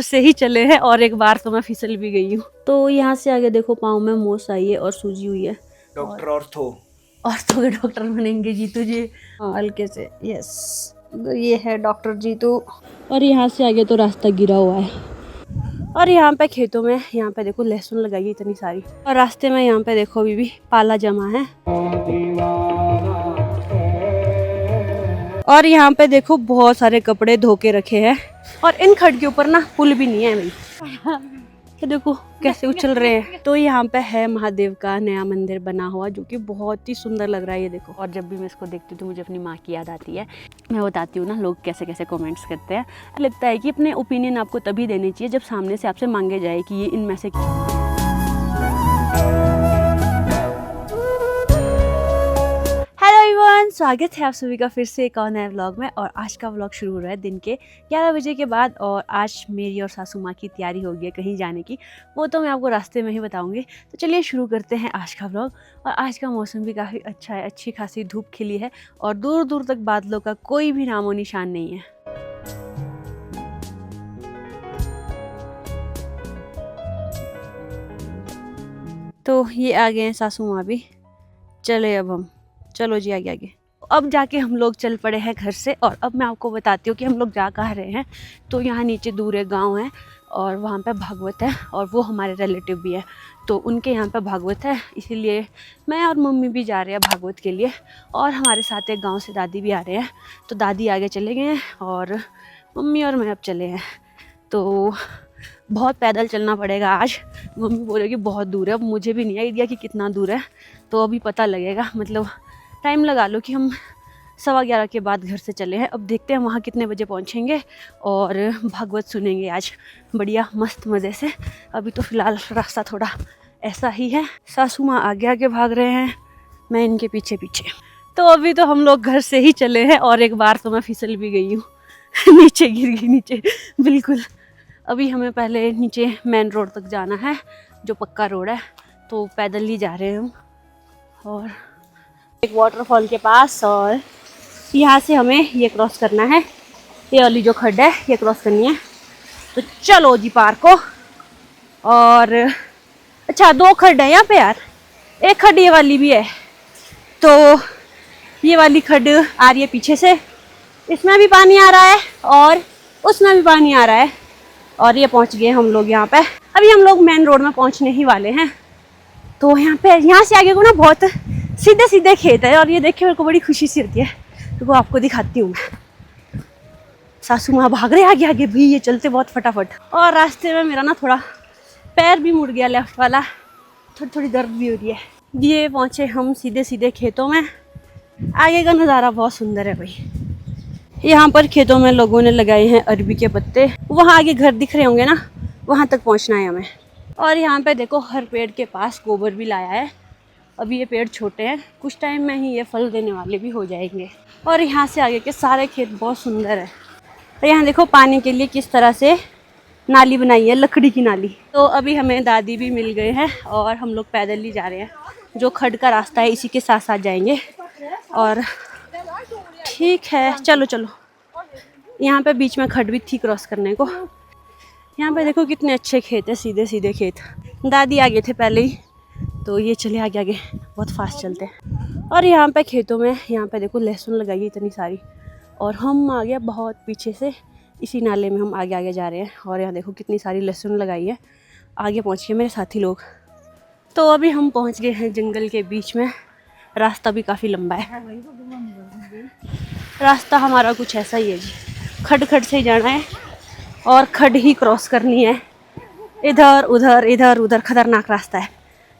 से ही चले हैं और एक बार तो मैं फिसल भी गई हूँ। तो यहाँ से आगे देखो पाँव में मोच आई है और सूजी हुई है। डॉक्टर ऑर्थो के डॉक्टर बनेंगे जीतू जी हल्के से। यस, तो ये है डॉक्टर जीतू। और यहाँ से आगे तो रास्ता गिरा हुआ है और यहाँ पे खेतों में यहाँ पे देखो लहसुन लगाई है इतनी सारी, और रास्ते में यहाँ पे देखो अभी भी पाला जमा है। और यहाँ पे देखो बहुत सारे कपड़े धो के रखे हैं और इन खड के ऊपर ना पुल भी नहीं है भाई। तो देखो कैसे उछल रहे हैं। तो यहाँ पे है महादेव का नया मंदिर बना हुआ जो कि बहुत ही सुंदर लग रहा है, ये देखो। और जब भी मैं इसको देखती हूँ तो मुझे अपनी माँ की याद आती है। मैं बताती हूँ ना लोग कैसे कैसे कमेंट्स करते हैं। लगता है कि अपने ओपिनियन आपको तभी देने चाहिए जब सामने से आपसे मांगे जाए कि ये इनमें से स्वागत है आप सभी का फिर से एक और नए व्लॉग में। और आज का व्लॉग शुरू हो रहा है दिन के 11 बजे के बाद। और आज मेरी और सासू माँ की तैयारी हो गई है कहीं जाने की, वो तो मैं आपको रास्ते में ही बताऊंगी। तो चलिए शुरू करते हैं आज का व्लॉग। और आज का मौसम भी काफ़ी अच्छा है, अच्छी खासी धूप खिली है और दूर दूर तक बादलों का कोई भी नामो निशान नहीं है। तो ये आ गए हैं सासू माँ भी। चले अब हम, चलो जी आगे आगे। अब जाके हम लोग चल पड़े हैं घर से। और अब मैं आपको बताती हूँ कि हम लोग जा कहाँ रहे हैं। तो यहाँ नीचे दूर एक गाँव है और वहाँ पे भागवत है और वो हमारे रिलेटिव भी है, तो उनके यहाँ पे भागवत है, इसीलिए मैं और मम्मी भी जा रहे हैं भागवत के लिए। और हमारे साथ एक गाँव से दादी भी आ रहे हैं। तो दादी आगे चले गए हैं और मम्मी और मैं अब चले हैं। तो बहुत पैदल चलना पड़ेगा आज। मम्मी बोलेगी बहुत दूर है, अब मुझे भी नहीं आइडिया कि कितना दूर है, तो अभी पता लगेगा। मतलब टाइम लगा लो कि हम 11:15 के बाद घर से चले हैं। अब देखते हैं वहाँ कितने बजे पहुँचेंगे और भागवत सुनेंगे आज बढ़िया मस्त मज़े से। अभी तो फ़िलहाल रास्ता थोड़ा ऐसा ही है। सासू माँ आगे आगे भाग रहे हैं, मैं इनके पीछे पीछे। तो अभी तो हम लोग घर से ही चले हैं और एक बार तो मैं फिसल भी गई हूँ नीचे गिर गई, नीचे बिल्कुल। अभी हमें पहले नीचे मेन रोड तक जाना है जो पक्का रोड है, तो पैदल ही जा रहे हैं हम। और एक वाटरफॉल के पास, और यहाँ से हमें ये क्रॉस करना है, ये वाली जो खड्ड है ये क्रॉस करनी है। तो चलो जी पार को। और अच्छा 2 खड्ड है यहाँ पे यार, एक खड्ड ये वाली भी है। तो ये वाली खड्ड आ रही है पीछे से, इसमें भी पानी आ रहा है और उसमें भी पानी आ रहा है। और ये पहुँच गए हम लोग यहाँ पे। अभी हम लोग मेन रोड में पहुँचने ही वाले हैं। तो यहाँ पे यहाँ से आगे को ना बहुत सीधे सीधे खेत है और ये देख के मेरे को बड़ी खुशी सी होती है। तो वो आपको दिखाती हूँ मैं। सासू माँ भाग रहे आगे आगे भी, ये चलते बहुत फटाफट। और रास्ते में मेरा ना थोड़ा पैर भी मुड़ गया लेफ्ट वाला, थोड़ी थोड़ी दर्द भी हो रही है। ये पहुँचे हम सीधे सीधे खेतों में। आगे का नज़ारा बहुत सुंदर है भाई। यहाँ पर खेतों में लोगों ने लगाए हैं अरबी के पत्ते। वहाँ आगे घर दिख रहे होंगे ना, वहाँ तक पहुँचना है हमें। और यहाँ पे देखो हर पेड़ के पास गोबर भी लाया है। अभी ये पेड़ छोटे हैं, कुछ टाइम में ही ये फल देने वाले भी हो जाएंगे। और यहाँ से आगे के सारे खेत बहुत सुंदर है। और यहाँ देखो पानी के लिए किस तरह से नाली बनाई है, लकड़ी की नाली। तो अभी हमें दादी भी मिल गए हैं और हम लोग पैदल ही जा रहे हैं। जो खड्ड का रास्ता है इसी के साथ साथ जाएंगे। और ठीक है चलो चलो। यहाँ पे बीच में खड्ड भी थी क्रॉस करने को। यहाँ पे देखो कितने अच्छे खेत है, सीधे सीधे खेत। दादी आगे थे पहले ही, तो ये चले आगे आगे, बहुत फास्ट चलते हैं। और यहाँ पे खेतों में यहाँ पे देखो लहसुन लगाई है इतनी सारी। और हम आ गए बहुत पीछे से, इसी नाले में हम आगे आगे जा रहे हैं। और यहाँ देखो कितनी सारी लहसुन लगाई है। आगे पहुँच गए मेरे साथी लोग। तो अभी हम पहुँच गए हैं जंगल के बीच में। रास्ता भी काफ़ी लंबा है। रास्ता हमारा कुछ ऐसा ही है जी, खड खड से ही जाना है और खड ही क्रॉस करनी है। इधर उधर खतरनाक रास्ता है।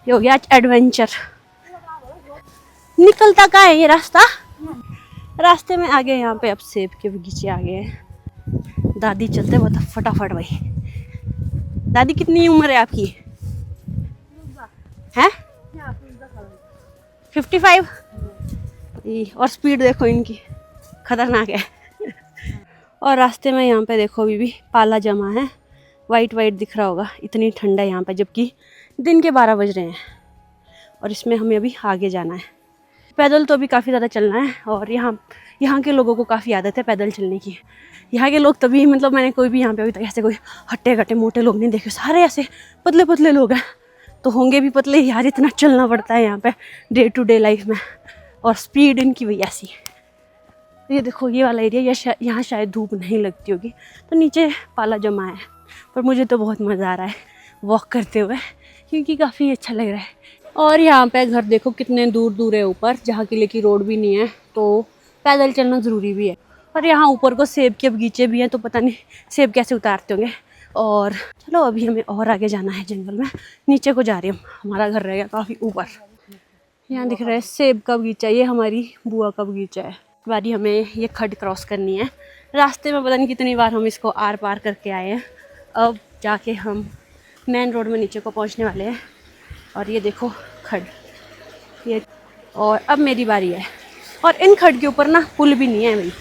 ये हो गया एडवेंचर। निकलता कहाँ है ये रास्ता? रास्ते में आगे यहाँ पे अब सेब के बगीचे आ गए हैं। दादी चलते बहुत फटाफट भाई। दादी कितनी उम्र है आपकी? हैं 55? और स्पीड देखो इनकी, खतरनाक है। और रास्ते में यहाँ पे देखो अभी भी पाला जमा है, वाइट वाइट दिख रहा होगा। इतनी ठंडा है यहाँ पे, जबकि दिन के 12 बज रहे हैं। और इसमें हमें अभी आगे जाना है। पैदल तो अभी काफ़ी ज़्यादा चलना है, और यहाँ के लोगों को काफ़ी आदत है पैदल चलने की। यहाँ के लोग तभी, मतलब मैंने कोई भी यहाँ पे अभी तक ऐसे कोई हट्टे कट्टे मोटे लोग नहीं देखे, सारे ऐसे पतले पतले लोग हैं। तो होंगे भी पतले यार, इतना चलना पड़ता है यहाँ पे डे टू डे लाइफ में, और स्पीड इनकी वही ऐसी है। ये देखो ये वाला एरिया, यहाँ शायद धूप नहीं लगती होगी तो नीचे पाला जमा है, पर मुझे तो बहुत मज़ा आ रहा है वॉक करते हुए, क्योंकि काफ़ी अच्छा लग रहा है। और यहाँ पे घर देखो कितने दूर दूर है ऊपर, जहाँ के लिए की रोड भी नहीं है, तो पैदल चलना ज़रूरी भी है। और यहाँ ऊपर को सेब के बगीचे भी हैं, तो पता नहीं सेब कैसे उतारते होंगे। और चलो अभी हमें और आगे जाना है जंगल में, नीचे को जा रही हूँ, हमारा घर रह गया काफ़ी ऊपर। यहाँ दिख रहा है सेब का बगीचा, ये हमारी बुआ का बगीचा है। बारी हमें ये खड्ड क्रॉस करनी है, रास्ते में पता नहीं कितनी बार हम इसको आर पार करके आए हैं। अब जाके हम मेन रोड में नीचे को पहुँचने वाले हैं। और ये देखो खड्ड, ये, और अब मेरी बारी है। और इन खड्ड के ऊपर ना पुल भी नहीं है भाई,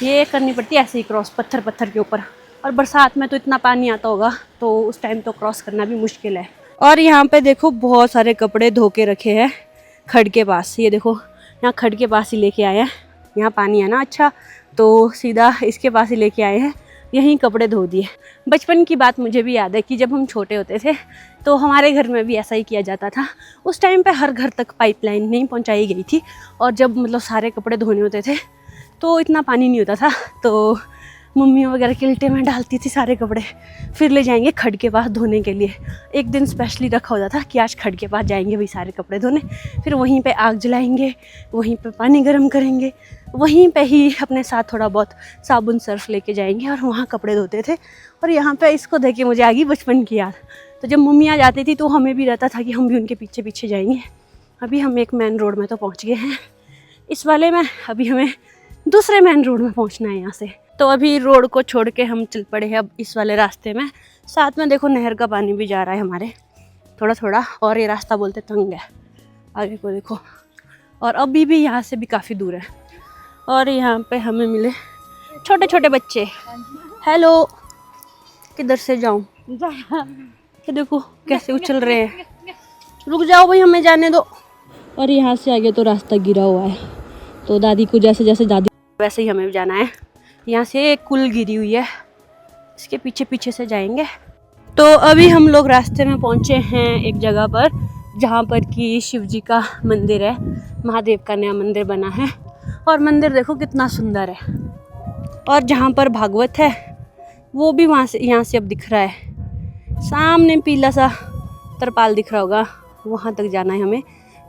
ये करनी पड़ती है ऐसे ही क्रॉस, पत्थर पत्थर के ऊपर। और बरसात में तो इतना पानी आता होगा, तो उस टाइम तो क्रॉस करना भी मुश्किल है। और यहाँ पे देखो बहुत सारे कपड़े धो के रखे हैं खड्ड के पास। ये देखो यहाँ खड्ड के पास ही लेके आए हैं, यहाँ पानी है ना अच्छा, तो सीधा इसके पास ही लेके आए हैं, यहीं कपड़े धो दिए। बचपन की बात मुझे भी याद है कि जब हम छोटे होते थे तो हमारे घर में भी ऐसा ही किया जाता था। उस टाइम पे हर घर तक पाइपलाइन नहीं पहुंचाई गई थी, और जब मतलब सारे कपड़े धोने होते थे तो इतना पानी नहीं होता था, तो मम्मी वगैरह किल्टे में डालती थी सारे कपड़े, फिर ले जाएंगे खड्ड के पास धोने के लिए। एक दिन स्पेशली रखा होता था कि आज खड्ड के पास जाएंगे भाई सारे कपड़े धोने, फिर वहीं पे आग जलाएंगे, वहीं पे पानी गर्म करेंगे, वहीं पे ही अपने साथ थोड़ा बहुत साबुन सर्फ लेके जाएंगे और वहाँ कपड़े धोते थे। और यहाँ पे इसको देख के मुझे आ गई बचपन की याद। तो जब मम्मी आ जाती थी तो हमें भी रहता था कि हम भी उनके पीछे पीछे जाएंगे। अभी हम एक मेन रोड में तो पहुँच गए हैं, इस वाले में अभी हमें दूसरे मेन रोड में पहुँचना है यहाँ से। तो अभी रोड को छोड़ के हम चल पड़े हैं अब इस वाले रास्ते में। साथ में देखो नहर का पानी भी जा रहा है हमारे थोड़ा थोड़ा, और ये रास्ता बोलते तंग है, आगे को देखो। और अभी भी यहाँ से भी काफ़ी दूर है। और यहाँ पे हमें मिले छोटे छोटे बच्चे। हेलो, किधर से जाऊँ? ये देखो कैसे उछल रहे हैं, रुक जाओ भाई हमें जाने दो। और यहाँ से आगे तो रास्ता गिरा हुआ है, तो दादी को जैसे जैसे दादी वैसे ही हमें भी जाना है। यहाँ से एक कुल गिरी हुई है, इसके पीछे पीछे से जाएंगे। तो अभी हम लोग रास्ते में पहुँचे हैं एक जगह पर, जहाँ पर कि शिव जी का मंदिर है, महादेव का नया मंदिर बना है। और मंदिर देखो कितना सुंदर है। और जहाँ पर भागवत है वो भी वहाँ से, यहाँ से अब दिख रहा है, सामने पीला सा तरपाल दिख रहा होगा, वहाँ तक जाना है हमें।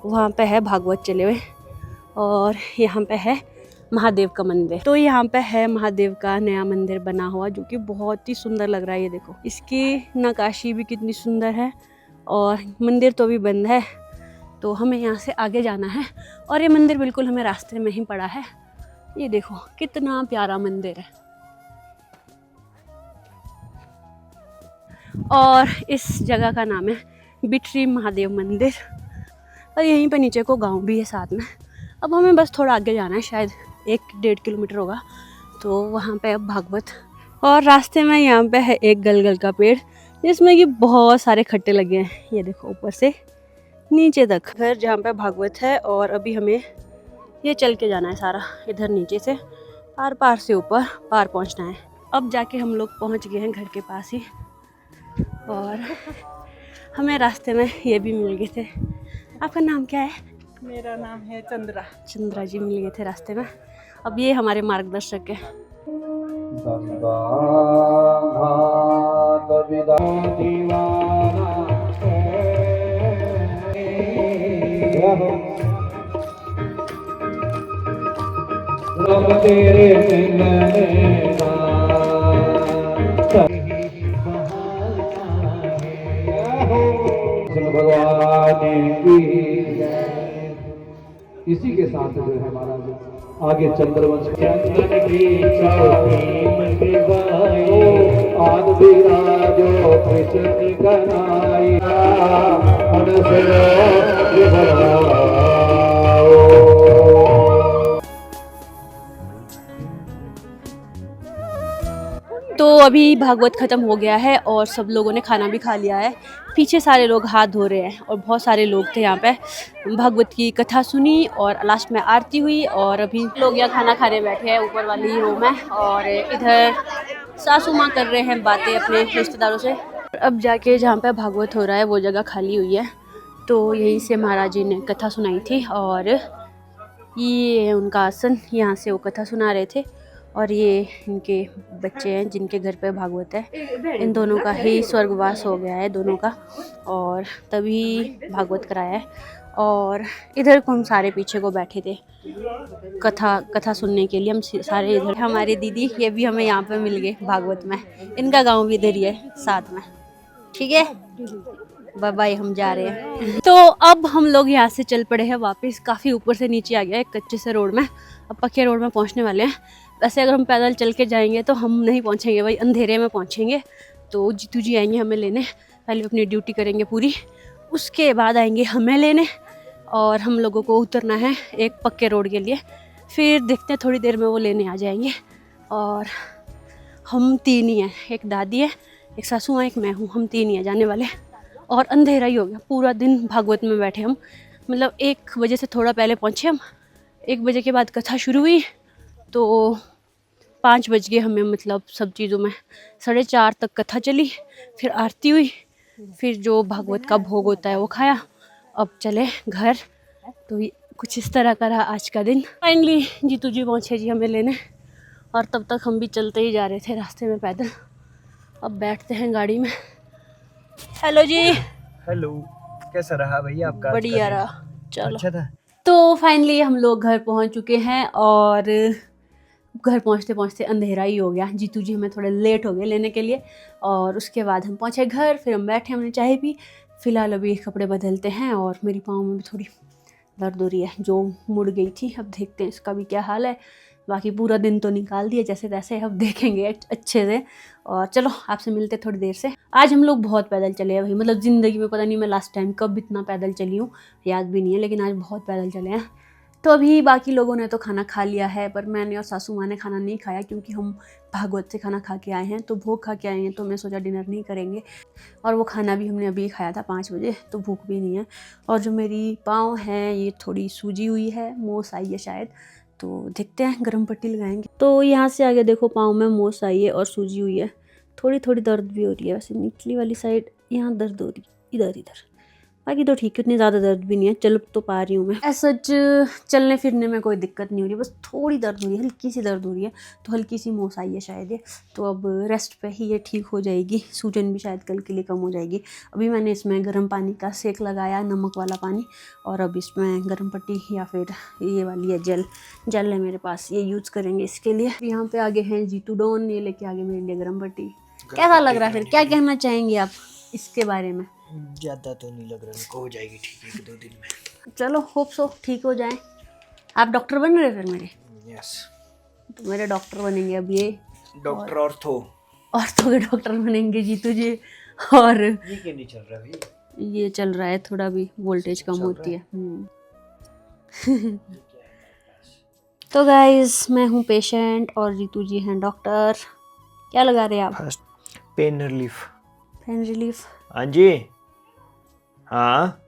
वहाँ पे है भागवत चले हुए, और यहाँ पे है महादेव का मंदिर। तो यहाँ पे है महादेव का नया मंदिर बना हुआ, जो कि बहुत ही सुंदर लग रहा है। ये देखो इसकी नक्काशी भी कितनी सुंदर है। और मंदिर तो अभी बंद है, तो हमें यहाँ से आगे जाना है। और ये मंदिर बिल्कुल हमें रास्ते में ही पड़ा है। ये देखो कितना प्यारा मंदिर है। और इस जगह का नाम है बिटरी महादेव मंदिर। और यहीं पे नीचे को गांव भी है साथ में। अब हमें बस थोड़ा आगे जाना है, शायद 1-1.5 किलोमीटर होगा, तो वहाँ पे अब भागवत। और रास्ते में यहाँ पे है एक गलगल का पेड़, जिसमें कि बहुत सारे खट्टे लगे हैं। ये देखो ऊपर से नीचे तक घर जहाँ पे भागवत है। और अभी हमें ये चल के जाना है सारा, इधर नीचे से पार पार से ऊपर पार पहुँचना है। अब जाके हम लोग पहुँच गए हैं घर के पास ही। और हमें रास्ते में ये भी मिल गए थे। आपका नाम क्या है? मेरा नाम है चंद्रा। चंद्रा जी मिल गए थे रास्ते में। अब ये हमारे मार्गदर्शक है। भगवान की इसी के साथ जो है हमारा आगे चंद्रवंश चंद्र की आद विराजो कृष्ण कनाई तो अभी भागवत ख़त्म हो गया है और सब लोगों ने खाना भी खा लिया है। पीछे सारे लोग हाथ धो रहे हैं और बहुत सारे लोग थे यहाँ पे। भागवत की कथा सुनी और लास्ट में आरती हुई और अभी लोग यहाँ खाना खाने बैठे हैं ऊपर वाली रूम में। और इधर सासू माँ कर रहे हैं बातें अपने रिश्तेदारों से। अब जाके जहाँ पे भागवत हो रहा है वो जगह खाली हुई है, तो यहीं से महाराज जी ने कथा सुनाई थी और ये है उनका आसन, यहाँ से वो कथा सुना रहे थे। और ये इनके बच्चे हैं जिनके घर पे भागवत है। इन दोनों का ही स्वर्गवास हो गया है दोनों का, और तभी भागवत कराया है। और इधर को हम सारे पीछे को बैठे थे कथा सुनने के लिए। हम सारे इधर, हमारे दीदी ये भी हमें यहाँ पे मिल गए भागवत में। इनका गांव भी इधर ही है साथ में। ठीक है, बाय बाय, हम जा रहे हैं। तो अब हम लोग यहाँ से चल पड़े हैं वापस। काफ़ी ऊपर से नीचे आ गया है कच्चे से रोड में, अब पक्के रोड में पहुँचने वाले हैं। वैसे अगर हम पैदल चल के जाएंगे तो हम नहीं पहुँचेंगे भाई, अंधेरे में पहुँचेंगे। तो जीतू जी आएंगे हमें लेने, पहले अपनी ड्यूटी करेंगे पूरी, उसके बाद आएंगे हमें लेने और हम लोगों को उतरना है एक पक्के रोड के लिए। फिर देखते हैं थोड़ी देर में वो लेने आ जाएंगे। और हम 3 ही हैं, एक दादी है, एक सासू माँ, एक मैं हूँ। हम 3 ही हैं जाने वाले। और अंधेरा ही हो गया, पूरा दिन भागवत में बैठे हम। मतलब 1 बजे से थोड़ा पहले पहुँचे हम। 1 बजे के बाद कथा शुरू हुई तो 5 बज गए हमें, मतलब सब चीज़ों में। 4:30 तक कथा चली, फिर आरती हुई, फिर जो भागवत का भोग होता है वो खाया। अब चले घर। तो कुछ इस तरह का रहा आज का दिन। फाइनली जीतू जी पहुँचे जी हमें लेने, और तब तक हम भी चलते ही जा रहे थे रास्ते में पैदल। अब बैठते हैं गाड़ी में। हेलो जी। हेलो, कैसा रहा भैया आपका? बढ़िया रहा, चलो। अच्छा था। तो फाइनली हम लोग घर पहुंच चुके हैं और घर पहुंचते पहुंचते अंधेरा ही हो गया। जीतू जी हमें थोड़े लेट हो गए लेने के लिए, और उसके बाद हम पहुंचे घर। फिर हम बैठे, हमने चाय पी। फ़िलहाल अभी कपड़े बदलते हैं और मेरी पाँव में भी थोड़ी दर्द हो रही है जो मुड़ गई थी। अब देखते हैं इसका भी क्या हाल है। बाकी पूरा दिन तो निकाल दिया जैसे तैसे, अब देखेंगे अच्छे से। और चलो आपसे मिलते थोड़ी देर से। आज हम लोग बहुत पैदल चले हैं भाई, मतलब ज़िंदगी में पता नहीं मैं लास्ट टाइम कब इतना पैदल चली हूँ, याद भी नहीं है, लेकिन आज बहुत पैदल चले हैं। तो अभी बाकी लोगों ने तो खाना खा लिया है, पर मैंने और सासू माँ ने खाना नहीं खाया क्योंकि हम भागवत से खाना खा के आए हैं, तो भोग खा के आए हैं, तो मैं सोचा डिनर नहीं करेंगे। और वो खाना भी हमने अभी खाया था 5 बजे, तो भूख भी नहीं है। और जो मेरी पाँव हैं ये थोड़ी सूजी हुई है, मोस आई है शायद, तो देखते हैं गर्म पट्टी लगाएंगे। तो यहाँ से आगे देखो पाँव में मोस आई है और सूजी हुई है, थोड़ी थोड़ी दर्द भी हो रही है। वैसे निचली वाली साइड यहाँ दर्द हो रही है, इधर। बाकी तो ठीक है, उतनी ज़्यादा दर्द भी नहीं है, चल तो पा रही हूँ मैं। ऐसा चलने फिरने में कोई दिक्कत नहीं हो रही, बस थोड़ी दर्द हो रही है, हल्की सी दर्द हो रही है। तो हल्की सी मोस आई है शायद ये, तो अब रेस्ट पे ही ये ठीक हो जाएगी। सूजन भी शायद कल के लिए कम हो जाएगी। अभी मैंने इसमें गर्म पानी का सेक लगाया, नमक वाला पानी, और अब इसमें गर्म पट्टी या फिर ये वाली है जेल है मेरे पास, ये यूज़ करेंगे इसके लिए। यहाँ पे आगे हैं जीतू डॉन, ये लेके आगे मेरे लिए गर्म पट्टी। कैसा लग रहा है, फिर क्या कहना चाहेंगे आप इसके बारे में? ज़्यादा तो नहीं लग रहा, इनको हो जाएगी ठीक 1-2 दिन में। चलो होप सो ठीक हो जाए। आप डॉक्टर बन रहे फिर मेरे? यस, तो मेरे डॉक्टर बनेंगे अब ये, डॉक्टर ऑर्थो के डॉक्टर बनेंगे जीतू जी। और ये क्यों नहीं चल रहा भाई? ये चल रहा है, थोड़ा भी वोल्टेज कम होती है। तो गाइस मैं हूँ पेशेंट और जीतू जी हैं डॉक्टर। क्या लगा रहे हैं आप? First pain relief. Pain relief? हाँ जी, हाँ,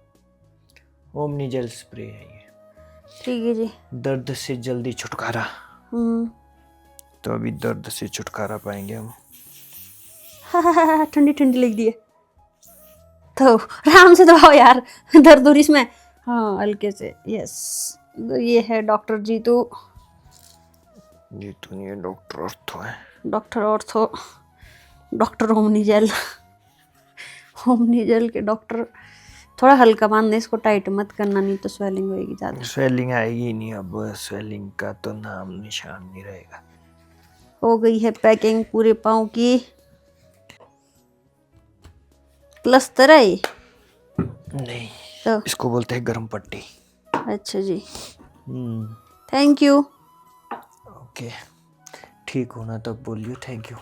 ओमनी जेल स्प्रे है ये, ठीक है जी। दर्द से जल्दी छुटकारा। तो अभी दर्द से छुटकारा पाएंगे हम। ठंडी ठंडी लग रही है तो आराम से दबाओ यार, दर्द हो रही इसमें। हाँ हल्के से, यस। ये है डॉक्टर जीतू। जीतू नहीं है, डॉक्टर ऑर्थो है। Doctor Ortho, doctor Omni Gel, Omni Gel के डॉक्टर। थोड़ा हल्का बांधने, इसको टाइट मत करना, नहीं तो स्वेलिंग होएगी ज़्यादा। स्वेलिंग आएगी नहीं, अब स्वेलिंग का तो नाम निशान नहीं रहेगा। हो गई है पैकिंग पूरे पाँव की। प्लस्तर है ये? नहीं, तो इसको बोलते हैं गर्म पट्टी। अच्छा जी, थैंक यू। ओके, ठीक होना तब बोलियो थैंक यू।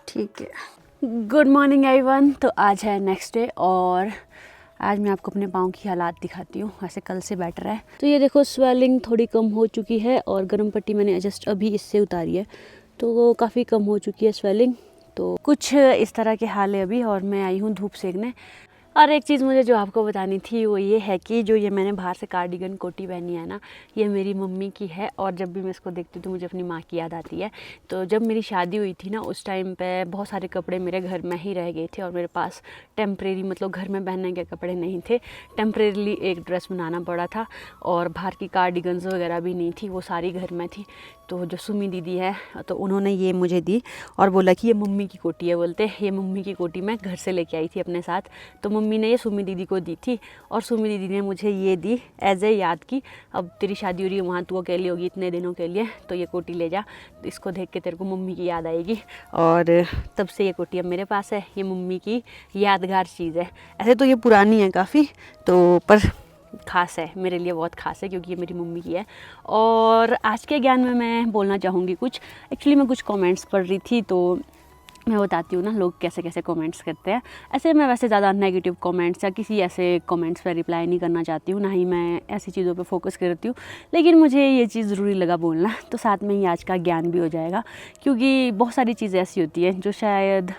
ठीक है। Good morning everyone. तो आज है नेक्स्ट डे और आज मैं आपको अपने पाँव की हालात दिखाती हूँ। वैसे कल से बेटर है। तो ये देखो स्वेलिंग थोड़ी कम हो चुकी है और गर्म पट्टी मैंने जस्ट अभी इससे उतारी है, तो वो काफ़ी कम हो चुकी है स्वेलिंग। तो कुछ इस तरह के हाल है अभी, और मैं आई हूँ धूप सेकने। और एक चीज़ मुझे जो आपको बतानी थी वो ये है कि जो ये मैंने बाहर से कार्डिगन कोटी पहनी है ना, ये मेरी मम्मी की है, और जब भी मैं इसको देखती हूँ तो मुझे अपनी माँ की याद आती है। तो जब मेरी शादी हुई थी ना, उस टाइम पे बहुत सारे कपड़े मेरे घर में ही रह गए थे, और मेरे पास टेम्परेरी मतलब घर में पहनने के कपड़े नहीं थे। टेम्परेरीली एक ड्रेस बनाना पड़ा था, और बाहर की कार्डिगन्स वगैरह भी नहीं थी, वो सारी घर में थी। तो जो सुमी दीदी है तो उन्होंने ये मुझे दी और बोला कि ये मम्मी की कोटी है, बोलते ये मम्मी की कोटी मैं घर से लेके आई थी अपने साथ। तो मम्मी ने ये सुमी दीदी को दी थी, और सुमी दीदी ने मुझे ये दी एज ए याद की, अब तेरी शादी हो रही है वहाँ तू अकेली होगी इतने दिनों के लिए, तो ये कोटी ले जा, तो इसको देख के तेरे को मम्मी की याद आएगी। और तब से ये कोटी अब मेरे पास है, ये मम्मी की यादगार चीज़ है। ऐसे तो ये पुरानी है काफ़ी, तो पर ख़ास है मेरे लिए, बहुत ख़ास है क्योंकि ये मेरी मम्मी की है। और आज के ज्ञान में मैं बोलना चाहूँगी कुछ, एक्चुअली मैं कुछ कमेंट्स पढ़ रही थी, तो मैं बताती हूँ ना लोग कैसे कैसे कमेंट्स करते हैं। ऐसे मैं वैसे ज़्यादा नेगेटिव कमेंट्स या किसी ऐसे कमेंट्स पर रिप्लाई नहीं करना चाहती हूँ, ना ही मैं ऐसी चीज़ों पे फोकस करती हूँ, लेकिन मुझे ये चीज़ ज़रूरी लगा बोलना, तो साथ में ही आज का ज्ञान भी हो जाएगा। क्योंकि बहुत सारी चीज़ें ऐसी होती हैं जो शायद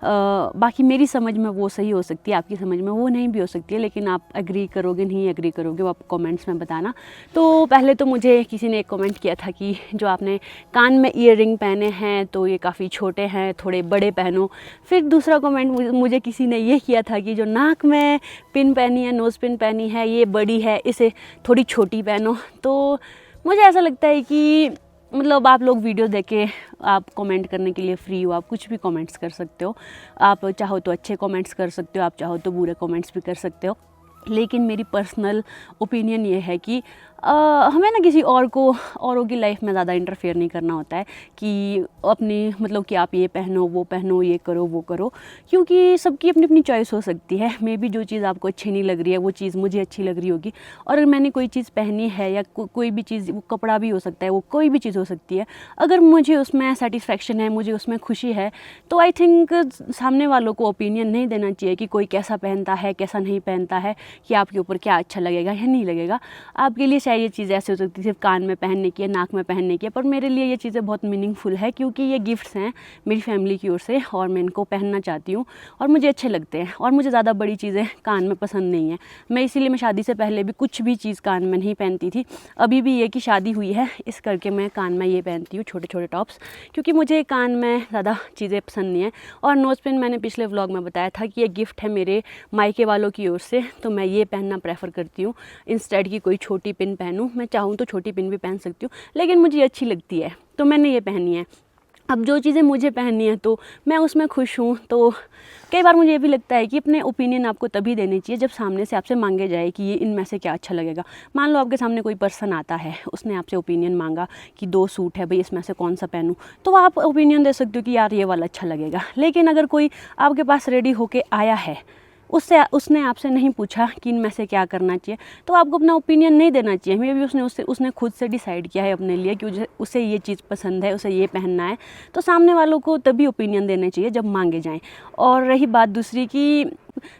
बाकी मेरी समझ में वो सही हो सकती है, आपकी समझ में वो नहीं भी हो सकती है, लेकिन आप एग्री करोगे नहीं एग्री करोगे वो आप कमेंट्स में बताना। तो पहले तो मुझे किसी ने एक कमेंट किया था कि जो आपने कान में ईयररिंग पहने हैं तो ये काफ़ी छोटे हैं, थोड़े बड़े पहनो। फिर दूसरा कमेंट मुझे किसी ने ये किया था कि जो नाक में पिन पहनी है, नोज़ पिन पहनी है, ये बड़ी है, इसे थोड़ी छोटी पहनो। तो मुझे ऐसा लगता है कि मतलब आप लोग वीडियो देखे, आप कमेंट करने के लिए फ्री हो, आप कुछ भी कमेंट्स कर सकते हो। आप चाहो तो अच्छे कमेंट्स कर सकते हो, आप चाहो तो बुरे कमेंट्स भी कर सकते हो, लेकिन मेरी पर्सनल ओपिनियन ये है कि हमें ना किसी औरों की लाइफ में ज़्यादा इंटरफेयर नहीं करना होता है कि अपनी मतलब कि आप ये पहनो वो पहनो, ये करो वो करो, क्योंकि सबकी अपनी अपनी चॉइस हो सकती है। मे बी जो चीज़ आपको अच्छी नहीं लग रही है वो चीज़ मुझे अच्छी लग रही होगी, और अगर मैंने कोई चीज़ पहनी है या कोई भी चीज़, वो कपड़ा भी हो सकता है, वो कोई भी चीज़ हो सकती है, अगर मुझे उसमें सेटिस्फेक्शन है, मुझे उसमें खुशी है, तो आई थिंक सामने वालों को ओपिनियन नहीं देना चाहिए कि कोई कैसा पहनता है कैसा नहीं पहनता है, कि आपके ऊपर क्या अच्छा लगेगा या नहीं लगेगा। आपके लिए ये चीज़ ऐसे हो सकती है सिर्फ कान में पहनने की है, नाक में पहनने की है, पर मेरे लिए ये चीज़ें बहुत मीनिंगफुल है, क्योंकि ये गिफ्ट्स हैं मेरी फैमिली की ओर से, और मैं इनको पहनना चाहती हूँ और मुझे अच्छे लगते हैं। और मुझे ज़्यादा बड़ी चीज़ें कान में पसंद नहीं है, मैं इसीलिए मैं शादी से पहले भी कुछ भी चीज़ कान में नहीं पहनती थी। अभी भी ये कि शादी हुई है इस करके मैं कान में ये पहनती हूँ, छोटे छोटे टॉप्स, क्योंकि मुझे कान में ज़्यादा चीज़ें पसंद नहीं है। और नोज़ पिन मैंने पिछले व्लॉग में बताया था कि ये गिफ्ट है मेरे मायके वालों की ओर से, तो मैं ये पहनना प्रेफर करती हूँ इंस्टेड की कोई छोटी पिन पहनूँ। मैं चाहूँ तो छोटी पिन भी पहन सकती हूँ, लेकिन मुझे ये अच्छी लगती है तो मैंने ये पहनी है। अब जो चीज़ें मुझे पहननी है तो मैं उसमें खुश हूँ। तो कई बार मुझे ये भी लगता है कि अपने ओपिनियन आपको तभी देने चाहिए जब सामने से आपसे मांगे जाए कि ये इनमें से क्या अच्छा लगेगा। मान लो आपके सामने कोई पर्सन आता है, उसने आपसे ओपिनियन मांगा कि 2 सूट है भाई, इसमें से कौन सा पहनूं, तो आप ओपिनियन दे सकते हो कि यार ये वाला अच्छा लगेगा। लेकिन अगर कोई आपके पास रेडी होके आया है, उसने आपसे नहीं पूछा कि इनमें से क्या करना चाहिए, तो आपको अपना ओपिनियन नहीं देना चाहिए। मे भी उसने खुद से डिसाइड किया है अपने लिए कि उसे ये चीज़ पसंद है, उसे ये पहनना है, तो सामने वालों को तभी ओपिनियन देने चाहिए जब मांगे जाएं। और रही बात दूसरी कि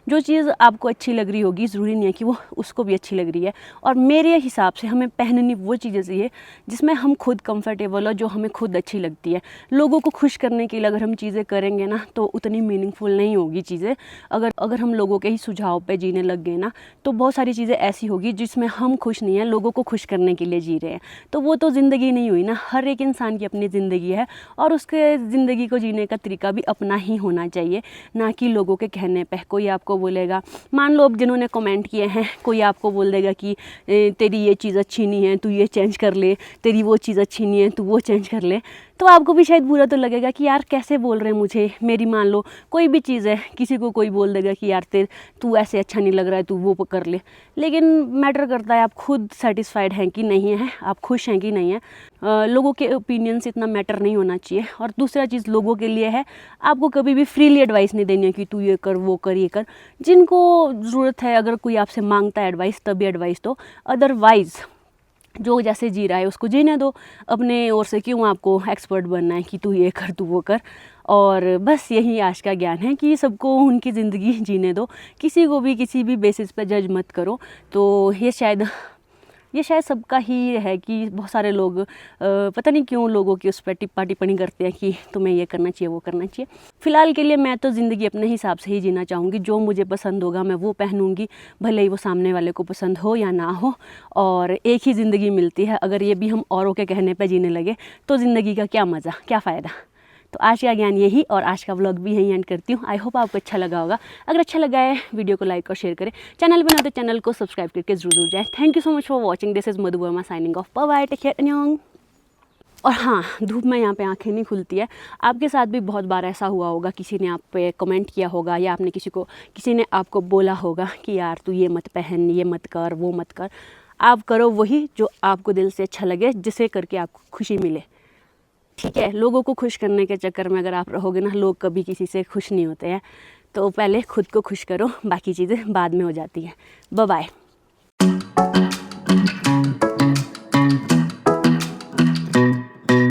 जो चीज़ आपको अच्छी लग रही होगी ज़रूरी नहीं है कि वो उसको भी अच्छी लग रही है। और मेरे हिसाब से हमें पहननी वो चीज़ें चाहिए जिसमें हम खुद कंफर्टेबल हो, जो हमें खुद अच्छी लगती है। लोगों को खुश करने के लिए अगर हम चीज़ें करेंगे ना तो उतनी मीनिंगफुल नहीं होगी चीज़ें। अगर हम लोगों के ही सुझाव पे जीने लग गए ना तो बहुत सारी चीज़ें ऐसी होगी जिसमें हम खुश नहीं हैं, लोगों को खुश करने के लिए जी रहे हैं, तो वो तो ज़िंदगी नहीं हुई ना। हर एक इंसान की अपनी ज़िंदगी है और उसके ज़िंदगी को जीने का तरीका भी अपना ही होना चाहिए, ना कि लोगों के कहने पे। कोई आपको बोलेगा, मान लो अब जिन्होंने कमेंट किए हैं, कोई आपको बोल देगा कि तेरी ये चीज़ अच्छी नहीं है, तू ये चेंज कर ले, तेरी वो चीज़ अच्छी नहीं है, तू वो चेंज कर ले, तो आपको भी शायद बुरा तो लगेगा कि यार कैसे बोल रहे हैं मुझे। मेरी मान लो कोई भी चीज़ है, किसी को कोई बोल देगा कि यार तू ऐसे अच्छा नहीं लग रहा है, तू वो कर ले, लेकिन मैटर करता है आप खुद सेटिस्फाइड हैं कि नहीं है, आप खुश हैं कि नहीं है। लोगों के ओपिनियन से इतना मैटर नहीं होना चाहिए। और दूसरा चीज़ लोगों के लिए है, आपको कभी भी फ्रीली एडवाइस नहीं देनी है कि तू ये कर वो कर ये कर। जिनको ज़रूरत है, अगर कोई आपसे मांगता है एडवाइस तभी एडवाइस दो, अदरवाइज़ जो जैसे जी रहा है उसको जीने दो। अपने ओर से क्यों आपको एक्सपर्ट बनना है कि तू ये कर तू वो कर। और बस यही आज का ज्ञान है कि सबको उनकी ज़िंदगी जीने दो, किसी को भी किसी भी बेसिस पे जज मत करो। तो ये शायद ये शायद सबका ही है कि बहुत सारे लोग पता नहीं क्यों लोगों की उस पर टिप्पा टिप्पणी करते हैं कि तुम्हें ये करना चाहिए वो करना चाहिए। फ़िलहाल के लिए मैं तो ज़िंदगी अपने हिसाब से ही जीना चाहूँगी, जो मुझे पसंद होगा मैं वो पहनूँगी, भले ही वो सामने वाले को पसंद हो या ना हो। और एक ही ज़िंदगी मिलती है, अगर ये भी हम औरों के कहने पर जीने लगे तो ज़िंदगी का क्या मज़ा, क्या फ़ायदा। तो आज का ज्ञान यही, और आज का व्लॉग भी यहीं एंड करती हूँ। आई होप आपको अच्छा लगा होगा। अगर अच्छा लगा है वीडियो को लाइक और शेयर करें, चैनल बना तो चैनल को सब्सक्राइब करके जरूर जाए। Thank you so much for watching. This is Madhu Varma signing off. Bye bye, take care, अन्योंग। और हाँ, धूप में यहाँ पे आंखें नहीं खुलती है। आपके साथ भी बहुत बार ऐसा हुआ होगा, किसी ने आप पे कमेंट किया होगा या आपने किसी ने आपको बोला होगा कि यार तू ये मत पहन, ये मत कर, वो मत कर। आप करो वही जो आपको दिल से अच्छा लगे, जिसे करके आपको खुशी मिले। ठीक है, लोगों को खुश करने के चक्कर में अगर आप रहोगे ना, लोग कभी किसी से खुश नहीं होते हैं। तो पहले खुद को खुश करो, बाकी चीज़ें बाद में हो जाती हैं। Bye bye.